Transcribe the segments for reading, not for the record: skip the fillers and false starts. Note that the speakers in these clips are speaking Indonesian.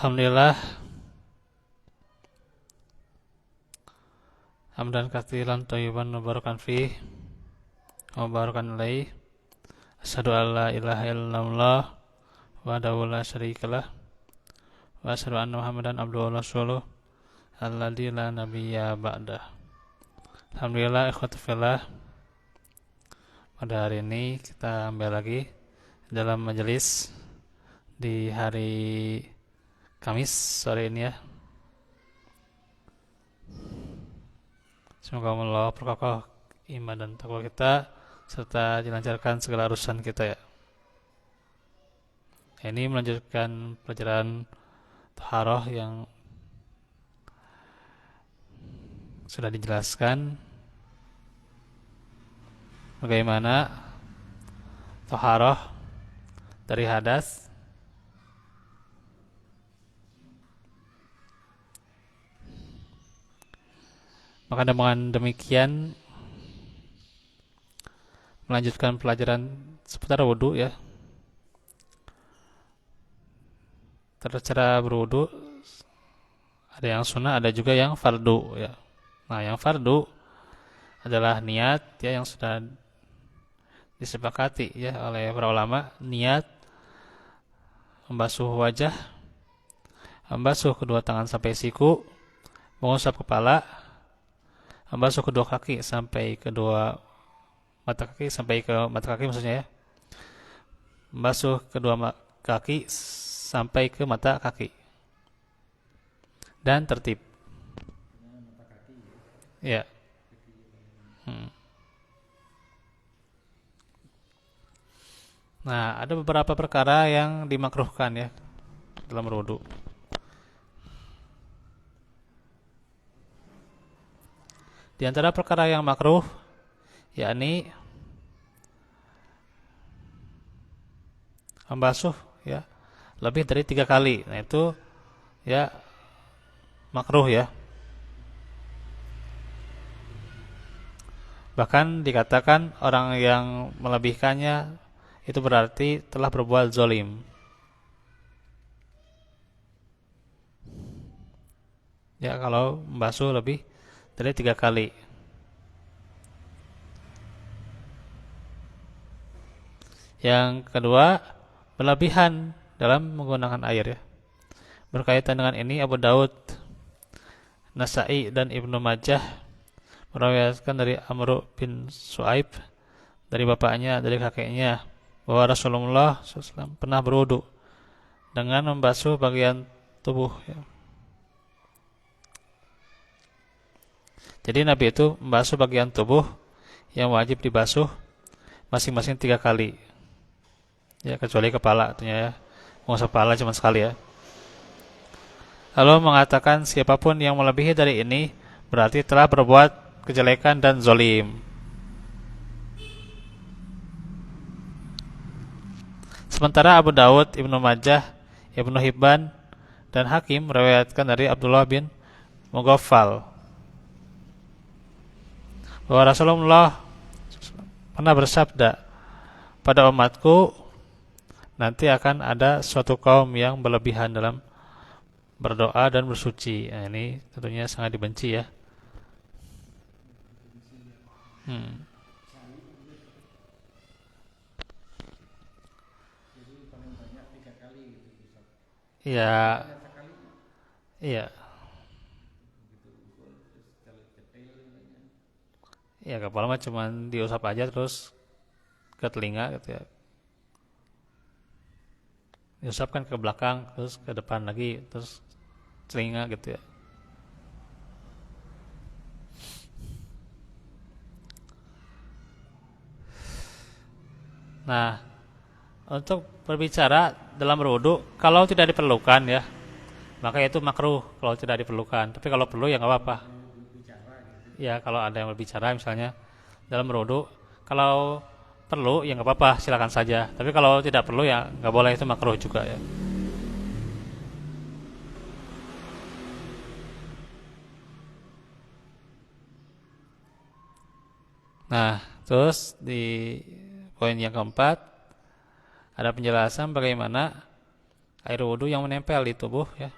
Alhamdulillah, hamdan katsiran thayyiban mubarakan fih wa barakan alaih. Asyhadu an la ilaha illallah wahdahu la syarikalah wa asyhadu anna Muhammadan abduhu wa rasuluh alladzi la nabiyya ba'dah. Alhamdulillah, ikhwati fillah, pada hari ini kita kembali lagi dalam majelis di hari Kamis sore ini ya. Semoga Allah perkokoh iman dan takwa kita serta dilancarkan segala urusan kita ya. Ini melanjutkan pelajaran taharah yang sudah dijelaskan bagaimana taharah dari hadas, maka dengan demikian melanjutkan pelajaran seputar wudhu ya. Cara berwudhu ada yang sunnah, ada juga yang fardu ya. Nah, yang fardu adalah niat ya, yang sudah disepakati ya oleh para ulama. Niat membasuh wajah, membasuh kedua tangan sampai siku, mengusap kepala, membasuh kedua kaki sampai kedua mata kaki, sampai ke mata kaki maksudnya ya. Membasuh kedua kaki sampai ke mata kaki. Dan tertib. Ya. Nah, ada beberapa perkara yang dimakruhkan ya dalam berwudu. Di antara perkara yang makruh yakni membasuh ya lebih dari 3 kali. Nah, itu ya makruh ya. Bahkan dikatakan orang yang melebihkannya itu berarti telah berbuat zalim. Ya, kalau membasuh lebih dari 3 kali. Yang kedua, berlebihan dalam menggunakan air ya. Berkaitan dengan ini Abu Daud, Nasa'i dan Ibnu Majah meriwayatkan dari Amr bin Su'aib dari bapaknya, dari kakeknya, bahwa Rasulullah SAW pernah berwudu dengan membasuh bagian tubuh ya. Jadi Nabi itu membasuh bagian tubuh yang wajib dibasuh masing-masing 3 kali. Ya, kecuali kepala tentunya ya. Mengusap kepala cuma sekali ya. Lalu mengatakan siapapun yang melebihi dari ini berarti telah berbuat kejelekan dan zalim. Sementara Abu Daud, Ibnu Majah, Ibnu Hibban dan Hakim meriwayatkan dari Abdullah bin Mughaffal bahwa Rasulullah pernah bersabda, pada umatku nanti akan ada suatu kaum yang berlebihan dalam berdoa dan bersuci. Nah, ini tentunya sangat dibenci ya. Iya, iya, ya kepala mah cuman diusap aja terus ke telinga gitu ya. Diusap kan ke belakang terus ke depan lagi terus telinga gitu ya. Nah, untuk berbicara dalam berwudu kalau tidak diperlukan ya, maka itu makruh kalau tidak diperlukan. Tapi kalau perlu ya nggak apa-apa. Ya, kalau ada yang berbicara misalnya dalam berwudu, kalau perlu ya nggak apa-apa, silakan saja. Tapi kalau tidak perlu ya nggak boleh, itu makruh juga ya. Nah, terus di poin yang keempat ada penjelasan bagaimana air wudhu yang menempel di tubuh ya,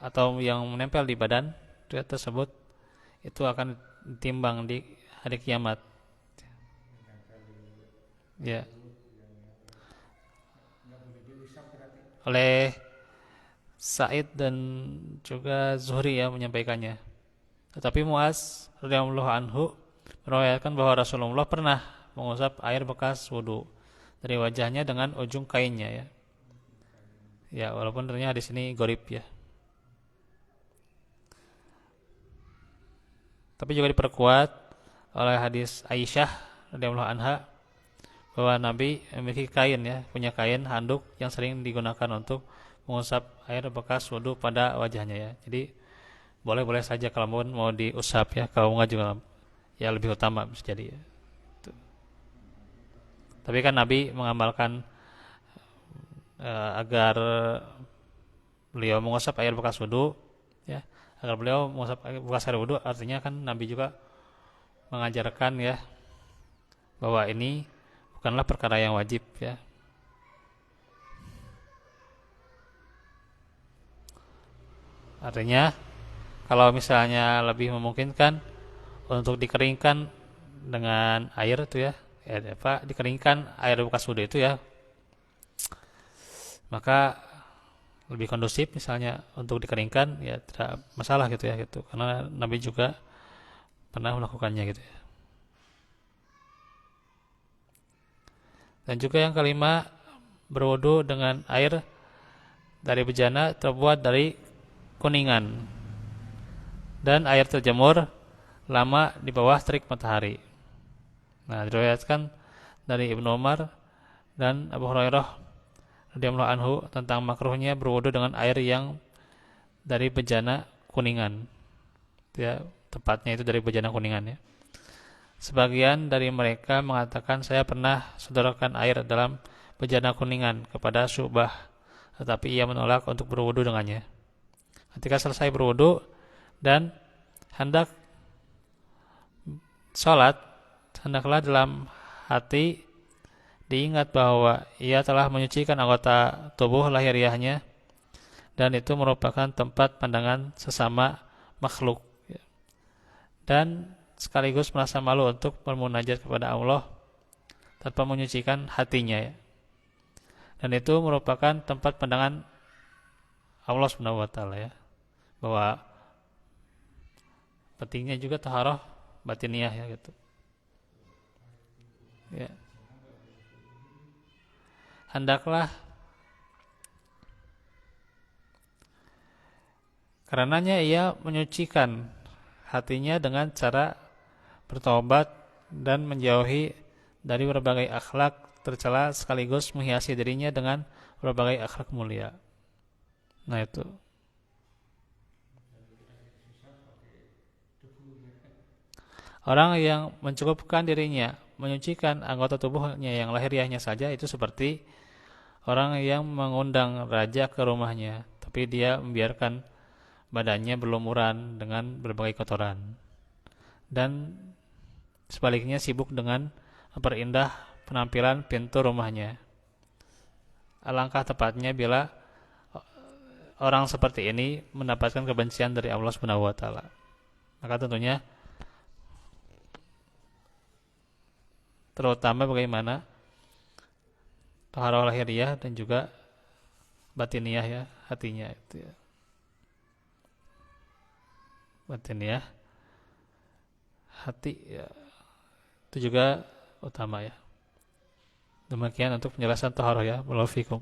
atau yang menempel di badan ya, tersebut itu akan ditimbang di hari kiamat ya, oleh Sa'id dan juga Zuhri ya menyampaikannya. Tetapi Muaz radhiyallahu anhu meriwayatkan bahwa Rasulullah pernah mengusap air bekas wudhu dari wajahnya dengan ujung kainnya ya. Ya, walaupun ternyata di sini gorib ya. Tapi juga diperkuat oleh hadis Aisyah radhiyallahu anha bahwa Nabi memiliki kain ya, punya kain handuk yang sering digunakan untuk mengusap air bekas wudhu pada wajahnya ya. Jadi boleh-boleh saja kalau mau diusap ya, kalau enggak juga ya lebih utama bisa jadi ya. Tapi kan Nabi mengamalkan agar beliau mengusap air bekas wudhu ya, agar beliau mengusap air bekas air wudhu, artinya kan Nabi juga mengajarkan ya bahwa ini bukanlah perkara yang wajib ya. Artinya kalau misalnya lebih memungkinkan untuk dikeringkan dengan air itu ya, dikeringkan air bekas wudhu itu ya, maka lebih kondusif misalnya untuk dikeringkan ya, tidak masalah gitu ya gitu, karena Nabi juga pernah melakukannya gitu ya. Dan juga yang kelima, berwudu dengan air dari bejana terbuat dari kuningan dan air terjemur lama di bawah terik matahari. Nah, diriwayatkan dari Ibnu Umar dan Abu Hurairah radhiyallahu anhu tentang makruhnya berwudu dengan air yang dari bejana kuningan. Ya, tepatnya itu dari bejana kuningan ya. Sebagian dari mereka mengatakan saya pernah sodorkan air dalam bejana kuningan kepada Syu'bah, tetapi ia menolak untuk berwudu dengannya. Ketika selesai berwudu dan hendak sholat, hendaklah dalam hati diingat bahwa ia telah menyucikan anggota tubuh lahiriahnya dan itu merupakan tempat pandangan sesama makhluk, dan sekaligus merasa malu untuk bermunajat kepada Allah tanpa menyucikan hatinya ya. Dan itu merupakan tempat pandangan Allah Subhanahu wa taala ya. Bahwa pentingnya juga taharah batiniah ya gitu. Ya. Hendaklah karenanya ia menyucikan hatinya dengan cara bertobat dan menjauhi dari berbagai akhlak tercela sekaligus menghiasi dirinya dengan berbagai akhlak mulia. Nah itu. Orang yang mencukupkan dirinya menyucikan anggota tubuhnya yang lahiriahnya saja itu seperti orang yang mengundang raja ke rumahnya, tapi dia membiarkan badannya berlumuran dengan berbagai kotoran. Dan sebaliknya sibuk dengan memperindah penampilan pintu rumahnya. Alangkah tepatnya bila orang seperti ini mendapatkan kebencian dari Allah Subhanahu wa taala. Maka tentunya terutama bagaimana taharah lahiriah dan juga batiniah ya, hatinya itu ya. Batiniah hati ya, itu juga utama ya. Demikian untuk penjelasan taharah ya. Barakallahu fikum.